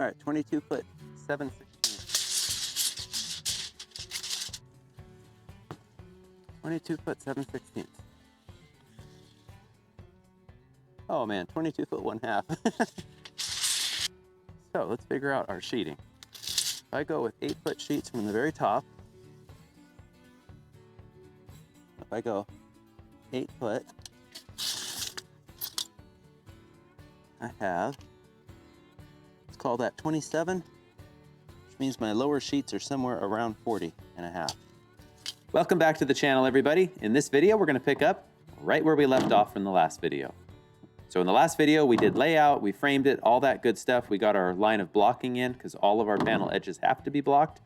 All right, 22 foot 7/16. 22 foot 7/16. Oh man, 22 foot 1/2. So let's figure out our sheeting. If I go with 8-foot sheets from the very top, if I go 8 foot, I have, let's call that 27, which means my lower sheets are somewhere around 40.5. Welcome back to the channel, everybody. In this video, we're gonna pick up right where we left off from the last video. So in the last video, we did layout, we framed it, all that good stuff. We got our line of blocking in because all of our panel edges have to be blocked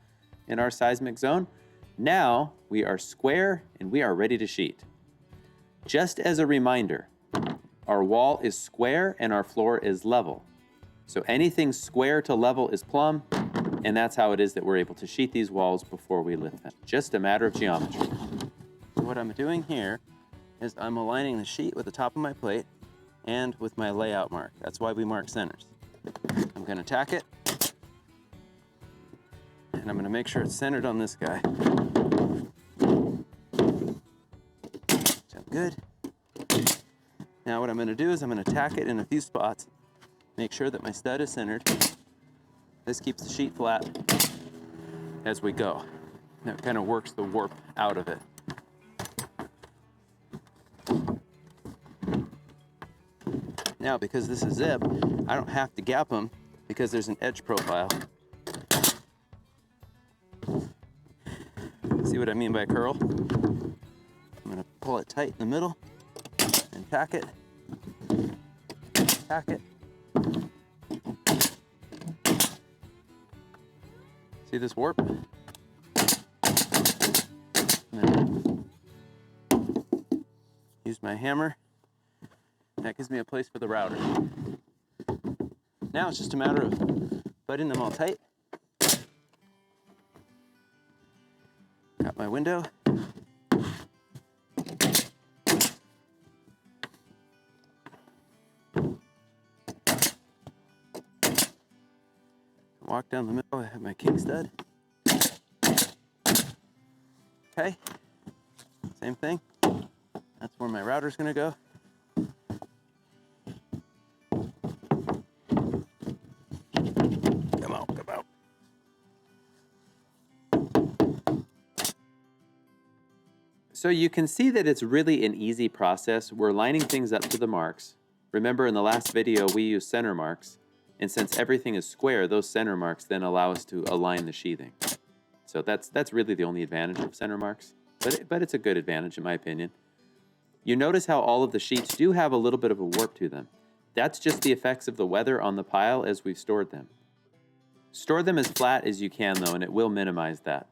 in our seismic zone. Now we are square and we are ready to sheet. Just as a reminder, our wall is square and our floor is level. So anything square to level is plumb, and that's how it is that we're able to sheet these walls before we lift them. Just a matter of geometry. What I'm doing here is I'm aligning the sheet with the top of my plate and with my layout mark. That's why we mark centers. I'm gonna tack it, and I'm gonna make sure it's centered on this guy. Sound good? Now what I'm gonna do is I'm gonna tack it in a few spots, make sure that my stud is centered. This keeps the sheet flat as we go. That kind of works the warp out of it. Now, because this is zip, I don't have to gap them because there's an edge profile. See what I mean by curl? I'm gonna pull it tight in the middle and tack it, tack it. See this warp? And then use my hammer. That gives me a place for the router. Now it's just a matter of butting them all tight. Got my window. Walk down the middle, I have my king stud. Okay, same thing. That's where my router's gonna go. Come out. So you can see that it's really an easy process. We're lining things up to the marks. Remember in the last video, we used center marks. And since everything is square, those center marks then allow us to align the sheathing. So that's really the only advantage of center marks, but it's a good advantage in my opinion. You notice how all of the sheets do have a little bit of a warp to them. That's just the effects of the weather on the pile as we've stored them. Store them as flat as you can though, and it will minimize that.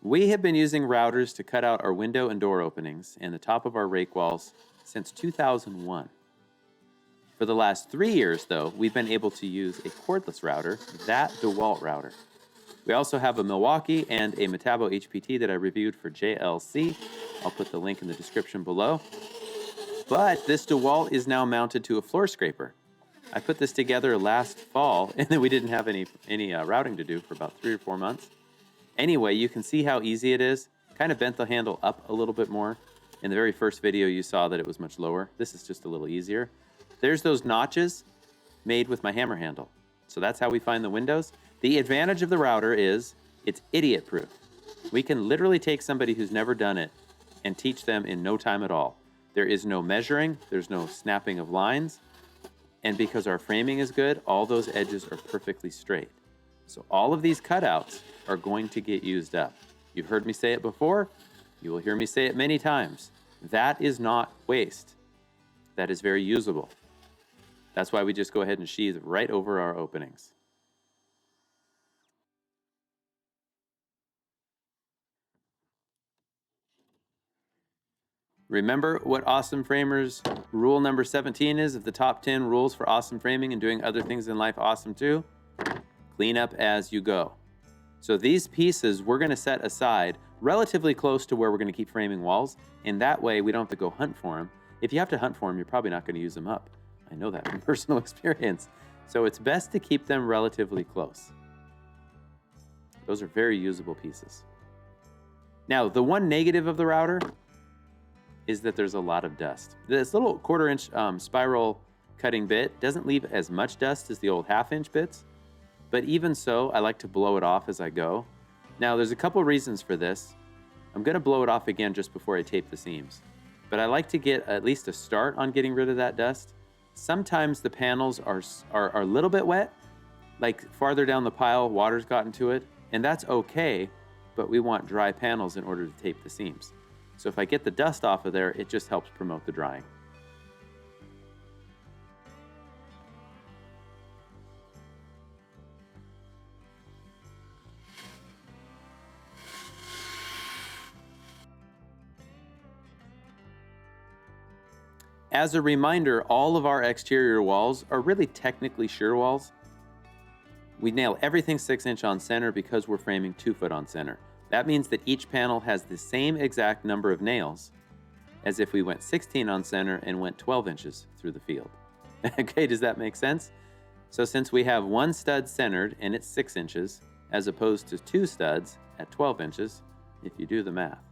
We have been using routers to cut out our window and door openings and the top of our rake walls since 2001. For the last 3 years, though, we've been able to use a cordless router, that DeWalt router. We also have a Milwaukee and a Metabo HPT that I reviewed for JLC. I'll put the link in the description below. But this DeWalt is now mounted to a floor scraper. I put this together last fall, and then we didn't have any routing to do for about 3 or 4 months. Anyway, you can see how easy it is. Kind of bent the handle up a little bit more. In the very first video, you saw that it was much lower. This is just a little easier. There's those notches made with my hammer handle. So that's how we find the windows. The advantage of the router is it's idiot proof. We can literally take somebody who's never done it and teach them in no time at all. There is no measuring, there's no snapping of lines. And because our framing is good, all those edges are perfectly straight. So all of these cutouts are going to get used up. You've heard me say it before, you will hear me say it many times. That is not waste. That is very usable. That's why we just go ahead and sheathe right over our openings. Remember what Awesome Framers rule number 17 is of the top 10 rules for awesome framing and doing other things in life awesome too? Clean up as you go. So these pieces we're gonna set aside relatively close to where we're gonna keep framing walls, and that way we don't have to go hunt for them. If you have to hunt for them, you're probably not gonna use them up. I know that from personal experience. So it's best to keep them relatively close. Those are very usable pieces. Now, the one negative of the router is that there's a lot of dust. This little 1/4-inch spiral cutting bit doesn't leave as much dust as the old 1/2-inch bits, but even so, I like to blow it off as I go. Now, there's a couple reasons for this. I'm gonna blow it off again just before I tape the seams, but I like to get at least a start on getting rid of that dust. Sometimes the panels are a little bit wet, like farther down the pile, water's gotten to it, and that's okay, but we want dry panels in order to tape the seams. So if I get the dust off of there, it just helps promote the drying. As a reminder, all of our exterior walls are really technically shear walls. We nail everything 6-inch on center because we're framing 2 foot on center. That means that each panel has the same exact number of nails as if we went 16 on center and went 12 inches through the field. Okay, does that make sense? So since we have 1 stud centered and it's 6 inches, as opposed to 2 studs at 12 inches, if you do the math.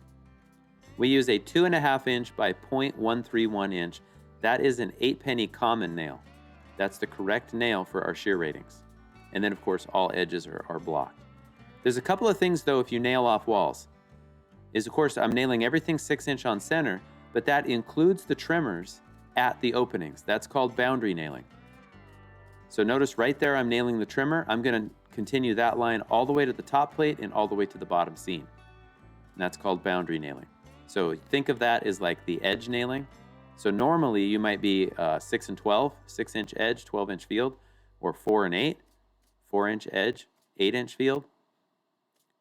We use a 2.5-inch by 0.131 inch. That is an 8-penny common nail. That's the correct nail for our shear ratings. And then of course, all edges are blocked. There's a couple of things though if you nail off walls. Is of course, I'm nailing everything 6-inch on center, but that includes the trimmers at the openings. That's called boundary nailing. So notice right there, I'm nailing the trimmer. I'm gonna continue that line all the way to the top plate and all the way to the bottom seam. And that's called boundary nailing. So think of that as like the edge nailing. So normally you might be 6 and 12, 6-inch edge, 12-inch field, or 4 and 8, 4-inch edge, 8-inch field.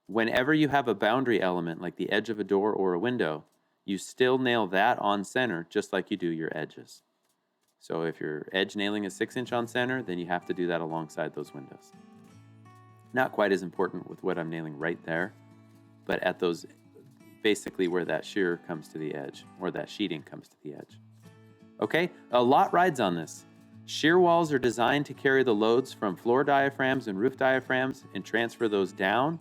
Whenever you have a boundary element like the edge of a door or a window, you still nail that on center just like you do your edges. So if your edge nailing is 6-inch on center, then you have to do that alongside those windows. Not quite as important with what I'm nailing right there, but at those, basically where that shear comes to the edge, or that sheeting comes to the edge. Okay, a lot rides on this. Shear walls are designed to carry the loads from floor diaphragms and roof diaphragms and transfer those down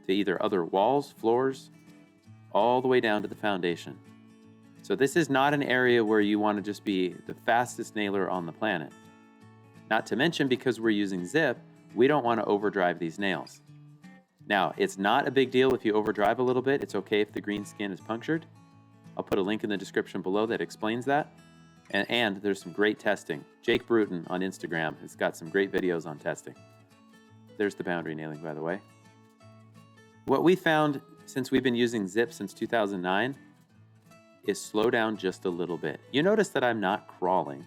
to either other walls, floors, all the way down to the foundation. So this is not an area where you want to just be the fastest nailer on the planet. Not to mention, because we're using zip, we don't want to overdrive these nails. Now, it's not a big deal if you overdrive a little bit. It's okay if the green skin is punctured. I'll put a link in the description below that explains that. And there's some great testing. Jake Bruton on Instagram has got some great videos on testing. There's the boundary nailing, by the way. What we found since we've been using zip since 2009 is slow down just a little bit. You notice that I'm not crawling,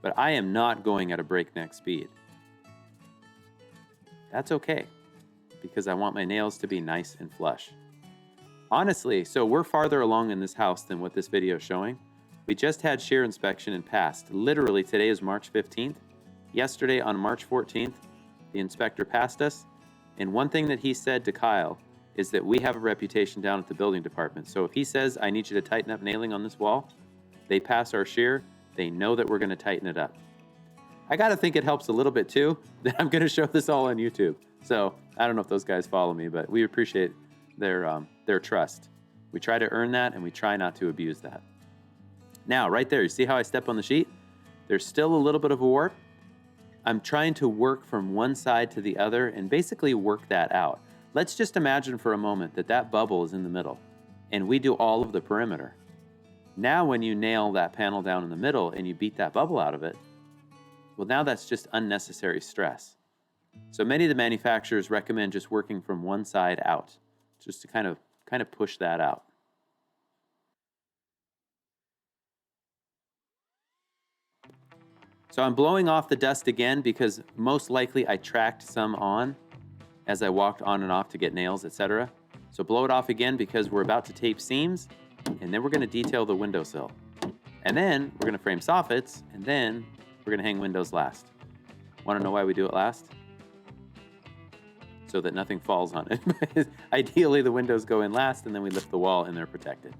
but I am not going at a breakneck speed. That's okay, because I want my nails to be nice and flush. Honestly, so we're farther along in this house than what this video is showing. We just had shear inspection and passed. Literally, today is March 15th. Yesterday on March 14th, the inspector passed us. And one thing that he said to Kyle is that we have a reputation down at the building department. So if he says, I need you to tighten up nailing on this wall, they pass our shear, they know that we're gonna tighten it up. I gotta think it helps a little bit too, that I'm gonna show this all on YouTube. So I don't know if those guys follow me, but we appreciate their trust. We try to earn that and we try not to abuse that. Now, right there, you see how I step on the sheet? There's still a little bit of a warp. I'm trying to work from one side to the other and basically work that out. Let's just imagine for a moment that that bubble is in the middle and we do all of the perimeter. Now, when you nail that panel down in the middle and you beat that bubble out of it, well, now that's just unnecessary stress. So many of the manufacturers recommend just working from one side out, just to kind of push that out. So I'm blowing off the dust again because most likely I tracked some on as I walked on and off to get nails, etc. So blow it off again because we're about to tape seams and then we're going to detail the windowsill. And then we're going to frame soffits and then we're going to hang windows last. Want to know why we do it last? So that nothing falls on it. Ideally, the windows go in last and then we lift the wall and they're protected.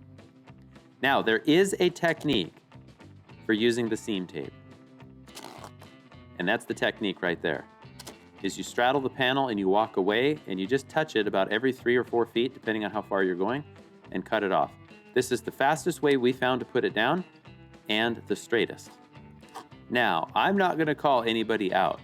Now, there is a technique for using the seam tape. And that's the technique right there, is you straddle the panel and you walk away and you just touch it about every 3 or 4 feet, depending on how far you're going, and cut it off. This is the fastest way we found to put it down and the straightest. Now, I'm not going to call anybody out,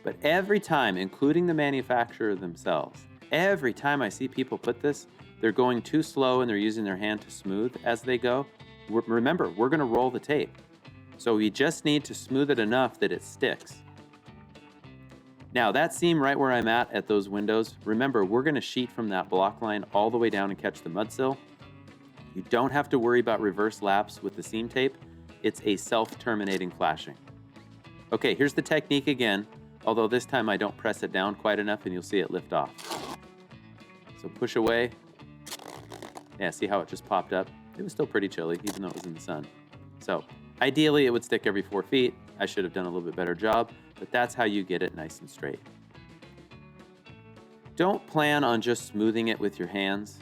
but every time, including the manufacturer themselves, every time I see people put this, they're going too slow and they're using their hand to smooth as they go. Remember, we're going to roll the tape. So we just need to smooth it enough that it sticks. Now that seam right where I'm at those windows, remember, we're going to sheet from that block line all the way down and catch the mud sill. You don't have to worry about reverse laps with the seam tape. It's a self-terminating flashing. Okay, here's the technique again, although this time I don't press it down quite enough and you'll see it lift off. So push away. Yeah, see how it just popped up? It was still pretty chilly, even though it was in the sun. So ideally it would stick every 4 feet. I should have done a little bit better job, but that's how you get it nice and straight. Don't plan on just smoothing it with your hands.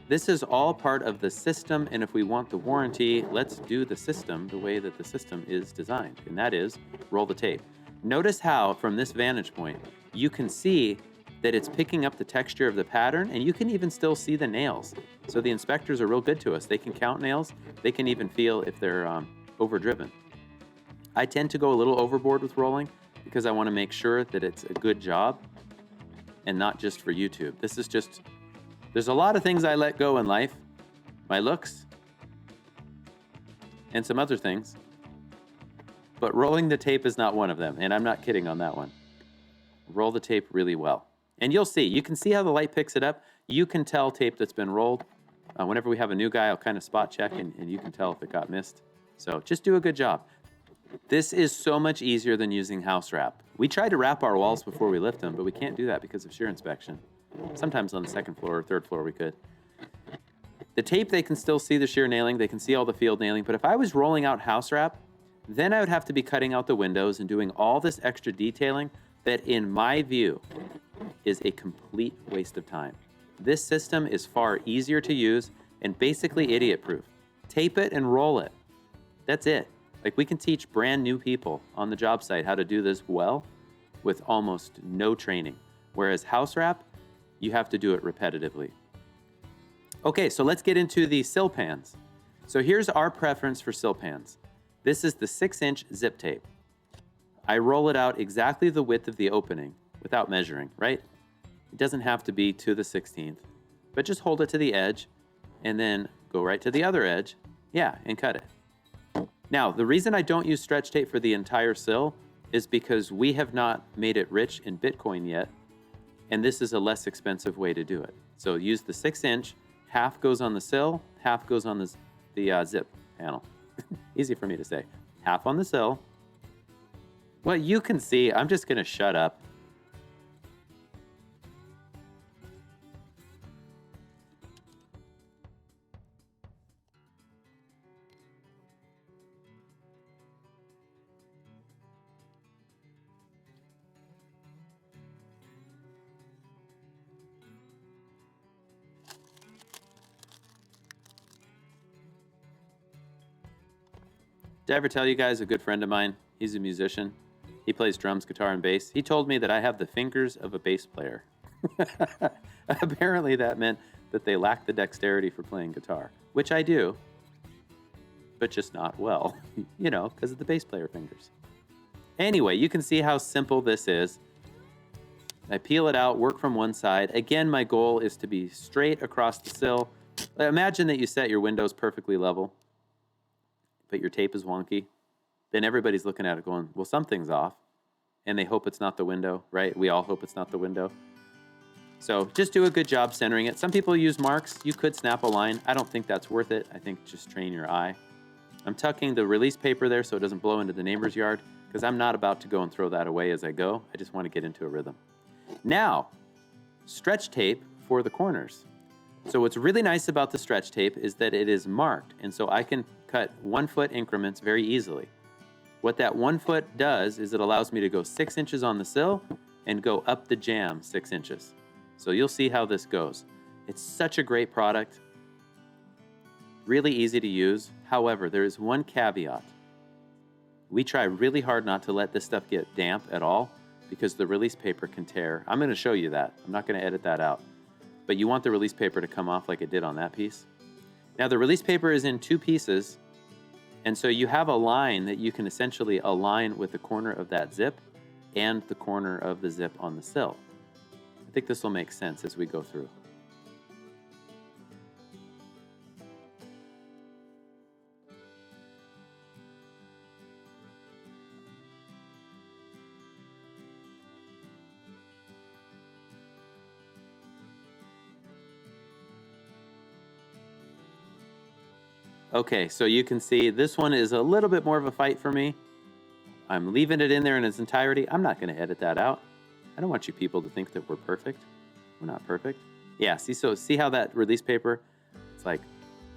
This is all part of the system, and if we want the warranty, let's do the system the way that the system is designed, and that is roll the tape. Notice how, from this vantage point, you can see that it's picking up the texture of the pattern, and you can even still see the nails. So the inspectors are real good to us. They can count nails. They can even feel if they're overdriven. I tend to go a little overboard with rolling because I want to make sure that it's a good job and not just for YouTube. This is just, there's a lot of things I let go in life. My looks and some other things. But rolling the tape is not one of them, and I'm not kidding on that one. Roll the tape really well. And you'll see, you can see how the light picks it up. You can tell tape that's been rolled. Whenever we have a new guy, I'll kind of spot check and you can tell if it got missed. So just do a good job. This is so much easier than using house wrap. We try to wrap our walls before we lift them, but we can't do that because of shear inspection. Sometimes on the second floor or third floor we could. The tape, they can still see the shear nailing, they can see all the field nailing, but if I was rolling out house wrap, then I would have to be cutting out the windows and doing all this extra detailing that, in my view, is a complete waste of time. This system is far easier to use and basically idiot-proof. Tape it and roll it. That's it. Like, we can teach brand new people on the job site how to do this well with almost no training. Whereas house wrap, you have to do it repetitively. Okay, so let's get into the sill pans. So here's our preference for sill pans. This is the 6-inch zip tape. I roll it out exactly the width of the opening without measuring, right? It doesn't have to be to the 16th, but just hold it to the edge and then go right to the other edge, yeah, and cut it. Now, the reason I don't use stretch tape for the entire sill is because we have not made it rich in Bitcoin yet, and this is a less expensive way to do it. So use the 6-inch, half goes on the sill, half goes on the zip panel. Easy for me to say. Half on the sill. Well, you can see, I'm just gonna shut up. Did I ever tell you guys a good friend of mine, he's a musician. He plays drums, guitar, and bass. He told me that I have the fingers of a bass player. Apparently that meant that they lack the dexterity for playing guitar, which I do, but just not well, you know, because of the bass player fingers. Anyway, you can see how simple this is. I peel it out, work from one side. Again, my goal is to be straight across the sill. Imagine that you set your windows perfectly level, but your tape is wonky. Then everybody's looking at it going, well, something's off. And they hope it's not the window, right? We all hope it's not the window. So just do a good job centering it. Some people use marks. You could snap a line. I don't think that's worth it. I think just train your eye. I'm tucking the release paper there so it doesn't blow into the neighbor's yard, because I'm not about to go and throw that away as I go. I just want to get into a rhythm. Now, stretch tape for the corners. So what's really nice about the stretch tape is that it is marked, and so I can cut 1 foot increments very easily. What that 1 foot does is it allows me to go 6 inches on the sill and go up the jamb 6 inches. So you'll see how this goes. It's such a great product, really easy to use. However, there is one caveat. We try really hard not to let this stuff get damp at all because the release paper can tear. I'm going to show you that. I'm not going to edit that out. But you want the release paper to come off like it did on that piece. Now the release paper is in 2 pieces, and so you have a line that you can essentially align with the corner of that zip and the corner of the zip on the sill. I think this will make sense as we go through. Okay, so you can see this one is a little bit more of a fight for me. I'm leaving it in there in its entirety. I'm not going to edit that out. I don't want you people to think that we're perfect. We're not perfect. Yeah, see how that release paper, it's like,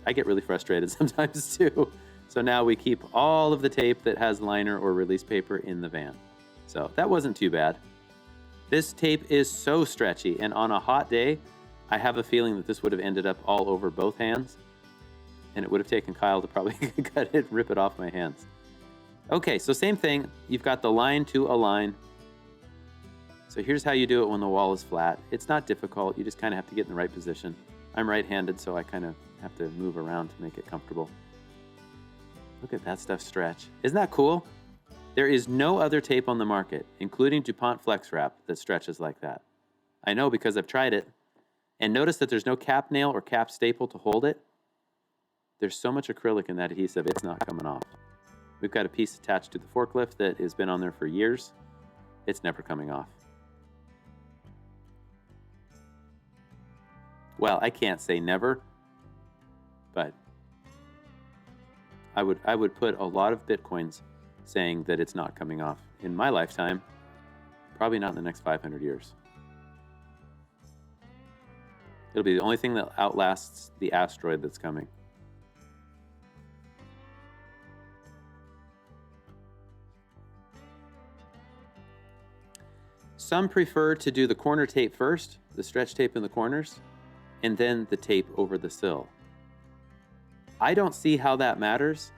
I get really frustrated sometimes too. So now we keep all of the tape that has liner or release paper in the van. So that wasn't too bad. This tape is so stretchy, and on a hot day, I have a feeling that this would have ended up all over both hands, and it would have taken Kyle to probably cut it and rip it off my hands. Okay, so same thing. You've got the line to align. So here's how you do it when the wall is flat. It's not difficult. You just kind of have to get in the right position. I'm right-handed, so I kind of have to move around to make it comfortable. Look at that stuff stretch. Isn't that cool? There is no other tape on the market, including DuPont Flex Wrap, that stretches like that. I know because I've tried it. And notice that there's no cap nail or cap staple to hold it. There's so much acrylic in that adhesive, it's not coming off. We've got a piece attached to the forklift that has been on there for years. It's never coming off. Well, I can't say never, but I would put a lot of Bitcoins saying that it's not coming off. In my lifetime, probably not in the next 500 years. It'll be the only thing that outlasts the asteroid that's coming. Some prefer to do the corner tape first, the stretch tape in the corners, and then the tape over the sill. I don't see how that matters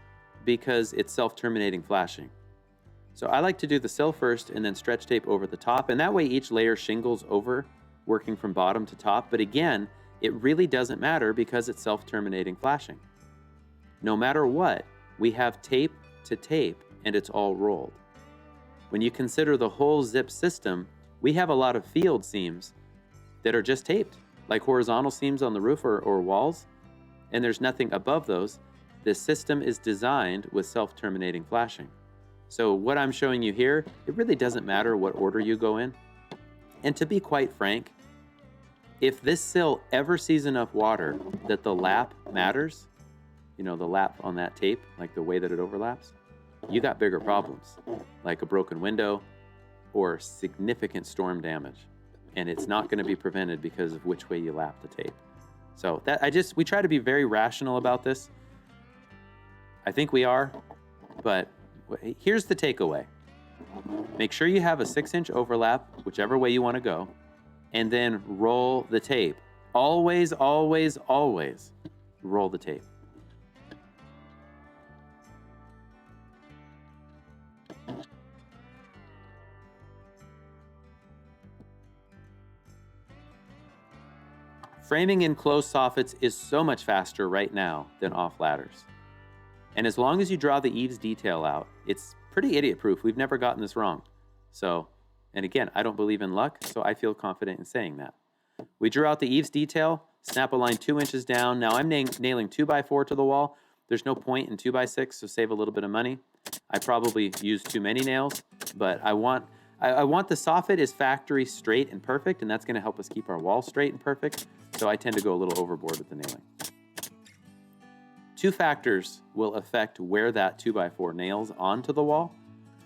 because it's self-terminating flashing. So I like to do the sill first and then stretch tape over the top, and that way each layer shingles over, working from bottom to top. But again, it really doesn't matter because it's self-terminating flashing. No matter what, we have tape to tape and it's all rolled. When you consider the whole zip system, we have a lot of field seams that are just taped, like horizontal seams on the roof or walls, and there's nothing above those. This system is designed with self-terminating flashing. So what I'm showing you here, it really doesn't matter what order you go in. And to be quite frank, if this sill ever sees enough water that the lap matters, you know, the lap on that tape, like the way that it overlaps, you got bigger problems, like a broken window or significant storm damage. And it's not going to be prevented because of which way you lap the tape. So we try to be very rational about this. I think we are, but here's the takeaway. Make sure you have a 6-inch overlap, whichever way you want to go, and then roll the tape. Always, always, always roll the tape. Framing in closed soffits is so much faster right now than off ladders. And as long as you draw the eaves detail out, it's pretty idiot-proof. We've never gotten this wrong. So, and again, I don't believe in luck, so I feel confident in saying that. We drew out the eaves detail, snap a line 2 inches down. Now I'm nailing 2x4 to the wall. There's no point in 2x6, so save a little bit of money. I probably use too many nails, but I want the soffit is factory straight and perfect, and that's going to help us keep our wall straight and perfect. So I tend to go a little overboard with the nailing. 2 factors will affect where that 2x4 nails onto the wall.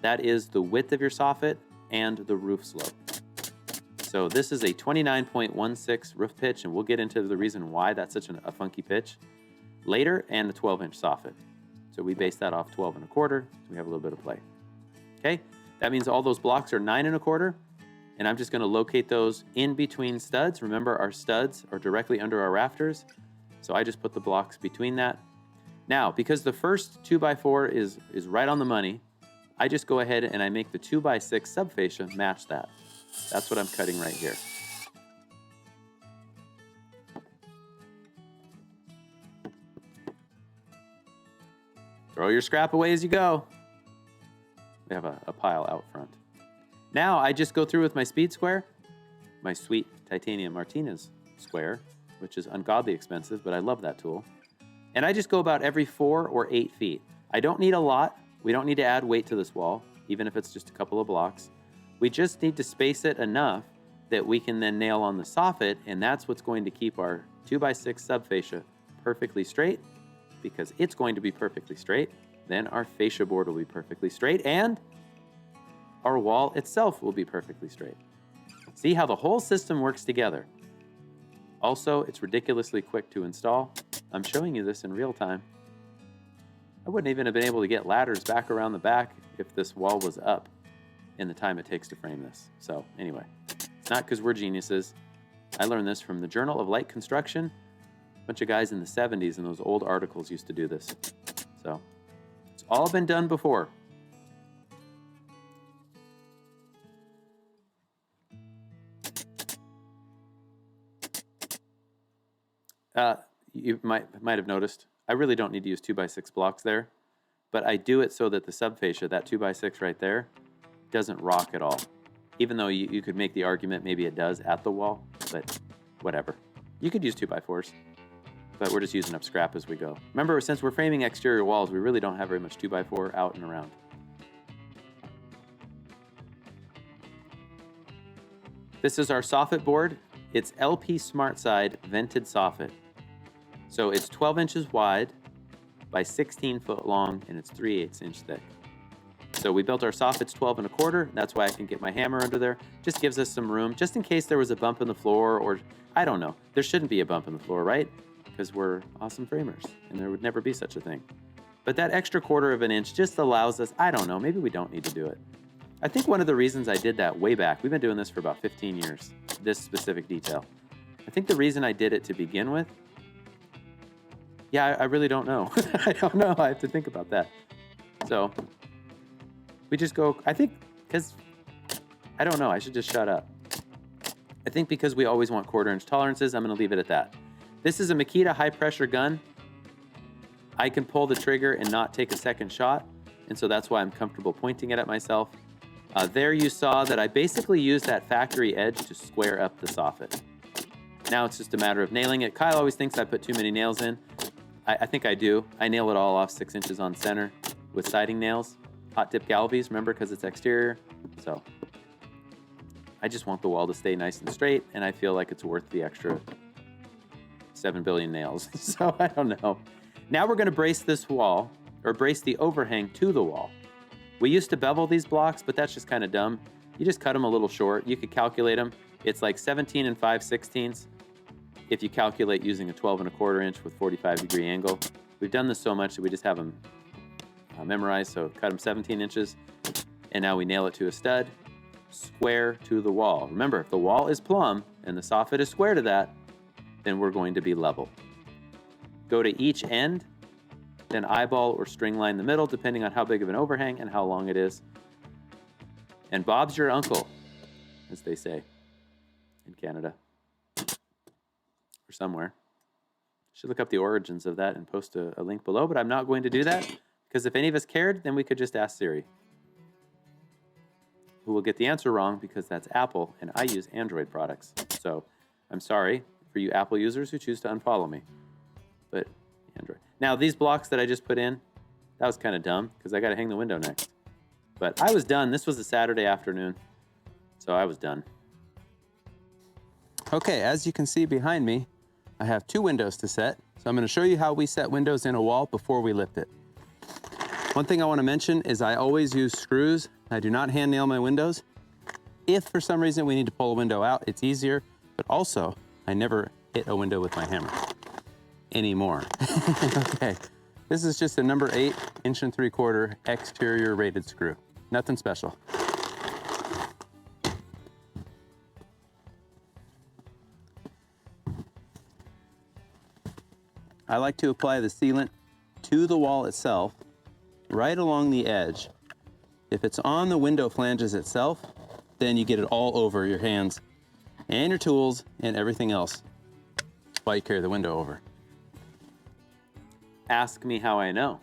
That is the width of your soffit and the roof slope. So this is a 29.16 roof pitch, and we'll get into the reason why that's such a funky pitch later, and the 12-inch soffit. So we base that off 12 1/4, so we have a little bit of play. Okay, that means all those blocks are 9 1/4, and I'm just going to locate those in between studs. Remember, our studs are directly under our rafters, so I just put the blocks between that. Now, because the first 2x4 is right on the money, I just go ahead and I make the 2x6 subfascia match that. That's what I'm cutting right here. Throw your scrap away as you go. We have a pile out front. Now I just go through with my speed square, my sweet titanium Martinez square, which is ungodly expensive, but I love that tool. And I just go about every 4 or 8 feet. I don't need a lot. We don't need to add weight to this wall, even if it's just a couple of blocks. We just need to space it enough that we can then nail on the soffit, and that's what's going to keep our 2x6 subfascia perfectly straight, because it's going to be perfectly straight. Then our fascia board will be perfectly straight, and our wall itself will be perfectly straight. See how the whole system works together. Also, it's ridiculously quick to install. I'm showing you this in real time. I wouldn't even have been able to get ladders back around the back if this wall was up in the time it takes to frame this. So anyway, it's not because we're geniuses. I learned this from the Journal of Light Construction. A bunch of guys in the 70s in those old articles used to do this. So it's all been done before. You might have noticed, I really don't need to use 2x6 blocks there, but I do it so that the subfascia, that 2x6 right there, doesn't rock at all. Even though you could make the argument maybe it does at the wall, but whatever. You could use 2x4s, but we're just using up scrap as we go. Remember, since we're framing exterior walls, we really don't have very much 2x4 out and around. This is our soffit board. It's LP Smart Side vented soffit. So it's 12 inches wide by 16 foot long, and it's 3/8 inch thick. So we built our soffits 12 1/4. That's why I can get my hammer under there. Just gives us some room, just in case there was a bump in the floor, or I don't know. There shouldn't be a bump in the floor, right? Because we're awesome framers, and there would never be such a thing. But that extra 1/4 of an inch just allows us, I don't know, maybe we don't need to do it. I think one of the reasons I did that way back, we've been doing this for about 15 years, this specific detail. I think the reason I did it to begin with, yeah, I really don't know. I don't know. I have to think about that. So we just go, I think, because, I don't know, I should just shut up. I think because we always want 1/4 inch tolerances, I'm going to leave it at that. This is a Makita high pressure gun. I can pull the trigger and not take a second shot, and so that's why I'm comfortable pointing it at myself. There you saw that I basically used that factory edge to square up the soffit. Now it's just a matter of nailing it. Kyle always thinks I put too many nails in. I think I do. I nail it all off 6 inches on center with siding nails. Hot dip Galvies, remember, because it's exterior. So I just want the wall to stay nice and straight, and I feel like it's worth the extra 7 billion nails. So I don't know. Now we're going to brace this wall, or brace the overhang to the wall. We used to bevel these blocks, but that's just kind of dumb. You just cut them a little short. You could calculate them. It's like 17 5/16 if you calculate using a 12 1/4 inch with 45-degree angle. We've done this so much that we just have them memorized, so cut them 17 inches, and now we nail it to a stud, square to the wall. Remember, if the wall is plumb and the soffit is square to that, then we're going to be level. Go to each end, then eyeball or string line the middle, depending on how big of an overhang and how long it is. And Bob's your uncle, as they say in Canada. Or somewhere. Should look up the origins of that and post a link below, but I'm not going to do that, because if any of us cared, then we could just ask Siri, who will get the answer wrong because that's Apple, and I use Android products. So I'm sorry for you Apple users who choose to unfollow me, but Android. Now, these blocks that I just put in, that was kind of dumb because I got to hang the window next. But I was done. This was a Saturday afternoon, so I was done. Okay, as you can see behind me, I have 2 windows to set. So I'm going to show you how we set windows in a wall before we lift it. One thing I want to mention is I always use screws. I do not hand nail my windows. If for some reason we need to pull a window out, it's easier, but also I never hit a window with my hammer anymore. Okay, this is just a number 8 1 3/4 exterior rated screw. Nothing special. I like to apply the sealant to the wall itself, right along the edge, If it's on the window flanges itself, then you get it all over your hands and your tools and everything else while you carry the window over. Ask me how I know.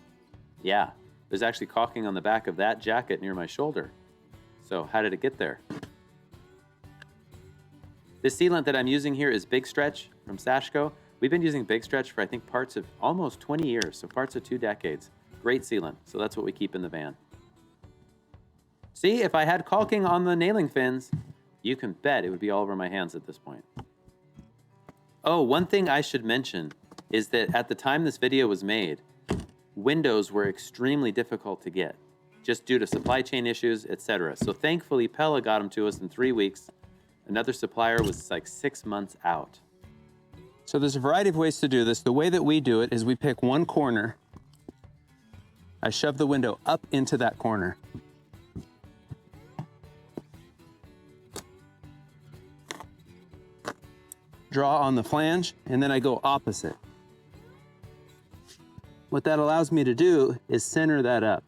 Yeah, there's actually caulking on the back of that jacket near my shoulder. So how did it get there? This sealant that I'm using here is Big Stretch from Sashco. We've been using Big Stretch for I think parts of almost 20 years, so parts of 2 decades. Great sealant, so that's what we keep in the van. See, if I had caulking on the nailing fins, you can bet it would be all over my hands at this point. Oh, one thing I should mention is that at the time this video was made, windows were extremely difficult to get, just due to supply chain issues, etc. So thankfully, Pella got them to us in 3 weeks. Another supplier was like 6 months out. So there's a variety of ways to do this. The way that we do it is we pick one corner. I shove the window up into that corner. Draw on the flange, and then I go opposite. What that allows me to do is center that up.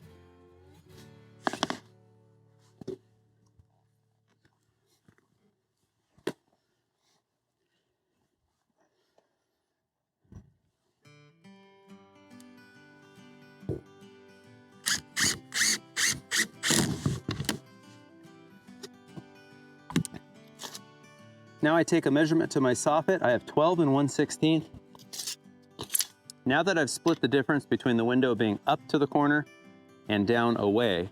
Now I take a measurement to my soffit. I have 12 and 1/16. Now that I've split the difference between the window being up to the corner and down away,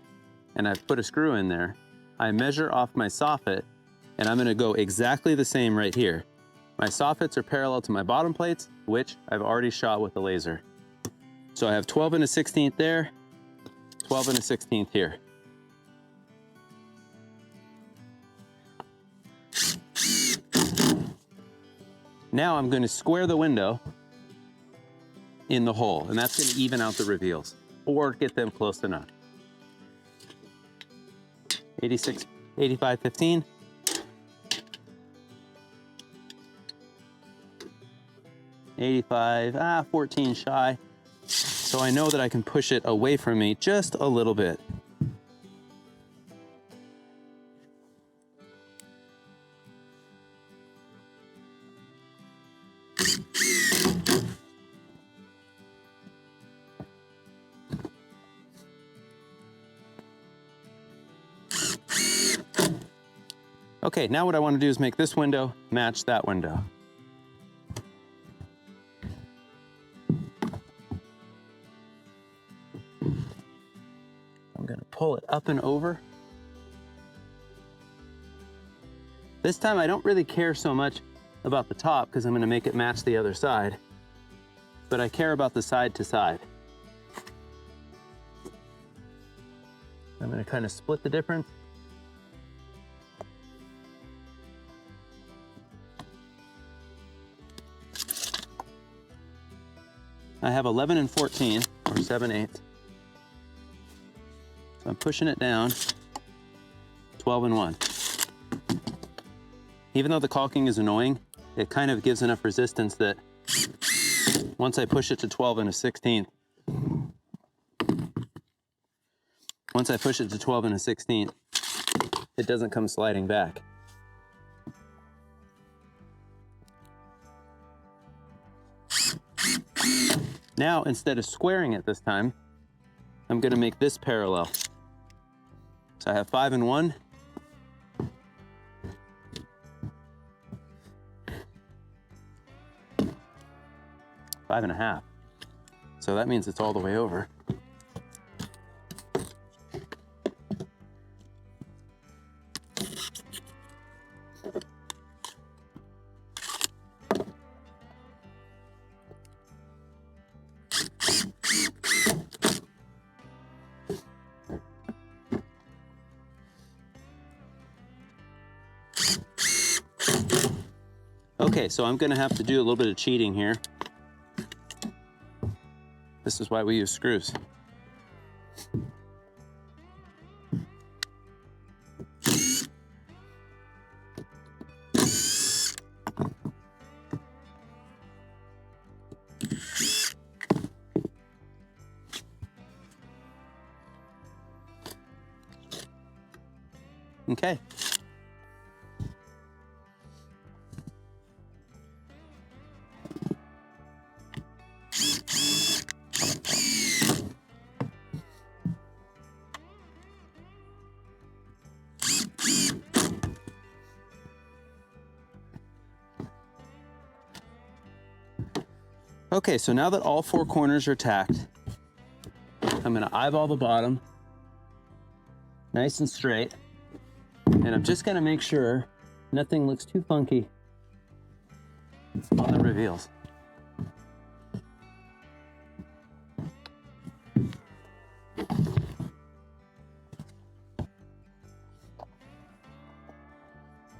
and I've put a screw in there, I measure off my soffit, and I'm gonna go exactly the same right here. My soffits are parallel to my bottom plates, which I've already shot with the laser. So I have 12 and 1/16 there, 12 and 1/16 here. Now I'm going to square the window in the hole, and that's going to even out the reveals or get them close enough. 86, 85, 15. $85, 14 shy. So I know that I can push it away from me just a little bit. Okay, now what I want to do is make this window match that window. I'm going to pull it up and over. This time I don't really care so much about the top because I'm going to make it match the other side, but I care about the side to side. I'm going to kind of split the difference. I have 11 and 14, or 7/8. So I'm pushing it down, 12 and 1. Even though the caulking is annoying, it kind of gives enough resistance that once I push it to 12 and 1/16, once I push it to 12 and 1/16, it doesn't come sliding back. Now, instead of squaring it this time, I'm going to make this parallel. So I have 5 and 1. Five and a half. So that means it's all the way over. Okay, so I'm gonna have to do a little bit of cheating here. This is why we use screws. Okay. Okay, so now that all 4 corners are tacked, I'm gonna eyeball the bottom, nice and straight, and I'm just gonna make sure nothing looks too funky on the reveals.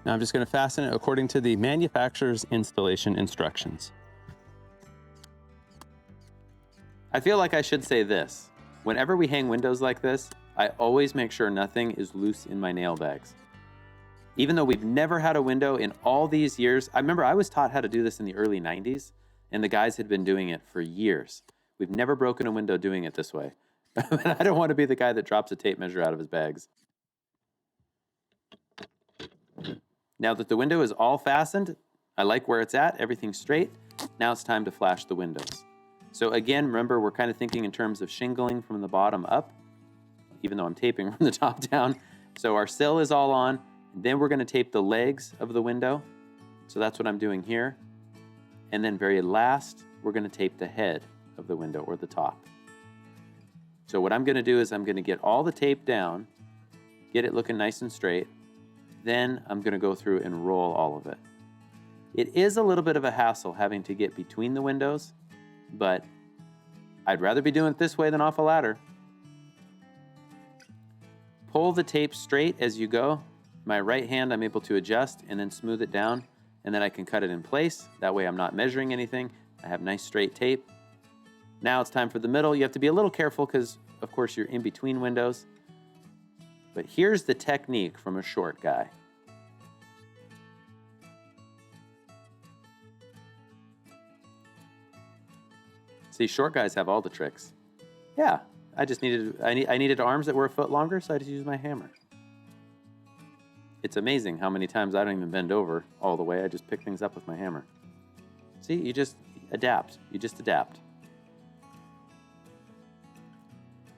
Now I'm just gonna fasten it according to the manufacturer's installation instructions. I feel like I should say this. Whenever we hang windows like this, I always make sure nothing is loose in my nail bags. Even though we've never had a window in all these years, I remember I was taught how to do this in the early 90s, and the guys had been doing it for years. We've never broken a window doing it this way. I don't want to be the guy that drops a tape measure out of his bags. Now that the window is all fastened, I like where it's at, everything's straight. Now it's time to flash the windows. So again, remember, we're kind of thinking in terms of shingling from the bottom up, even though I'm taping from the top down. So our sill is all on, and then we're gonna tape the legs of the window. So that's what I'm doing here. And then very last, we're gonna tape the head of the window, or the top. So what I'm gonna do is I'm gonna get all the tape down, get it looking nice and straight. Then I'm gonna go through and roll all of it. It is a little bit of a hassle having to get between the windows, but I'd rather be doing it this way than off a ladder. Pull the tape straight as you go. My right hand I'm able to adjust and then smooth it down, and then I can cut it in place. That way I'm not measuring anything. I have nice straight tape. Now it's time for the middle. You have to be a little careful because of course you're in between windows. But here's the technique from a short guy. See, short guys have all the tricks. Yeah, I needed arms that were a foot longer, so I just used my hammer. It's amazing how many times I don't even bend over all the way. I just pick things up with my hammer. See, you just adapt. You just adapt.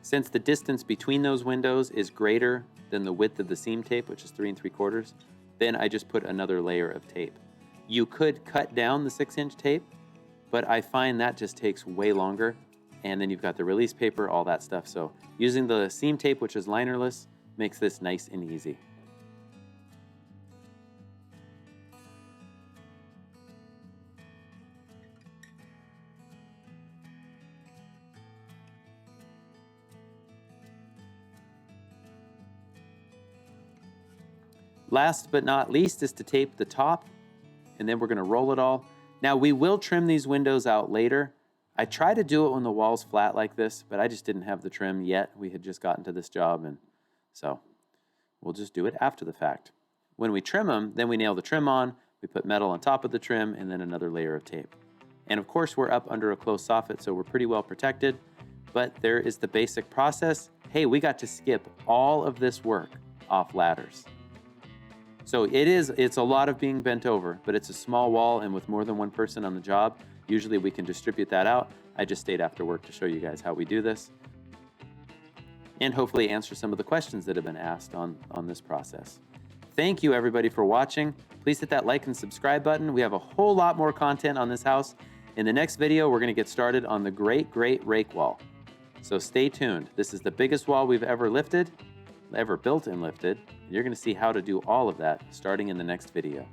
Since the distance between those windows is greater than the width of the seam tape, which is 3 3/4, then I just put another layer of tape. You could cut down the 6-inch tape, but I find that just takes way longer. And then you've got the release paper, all that stuff. So using the seam tape, which is linerless, makes this nice and easy. Last but not least is to tape the top, and then we're gonna roll it all. Now we will trim these windows out later. I try to do it when the wall's flat like this, but I just didn't have the trim yet. We had just gotten to this job, and so we'll just do it after the fact. When we trim them, then we nail the trim on, we put metal on top of the trim, and then another layer of tape. And of course, we're up under a closed soffit, so we're pretty well protected, but there is the basic process. Hey, we got to skip all of this work off ladders. So it's a lot of being bent over, but it's a small wall, and with more than one person on the job, usually we can distribute that out. I just stayed after work to show you guys how we do this, and hopefully answer some of the questions that have been asked on this process. Thank you everybody for watching. Please hit that like and subscribe button. We have a whole lot more content on this house. In the next video, we're gonna get started on the great rake wall. So stay tuned. This is the biggest wall we've ever built and lifted. You're gonna see how to do all of that starting in the next video.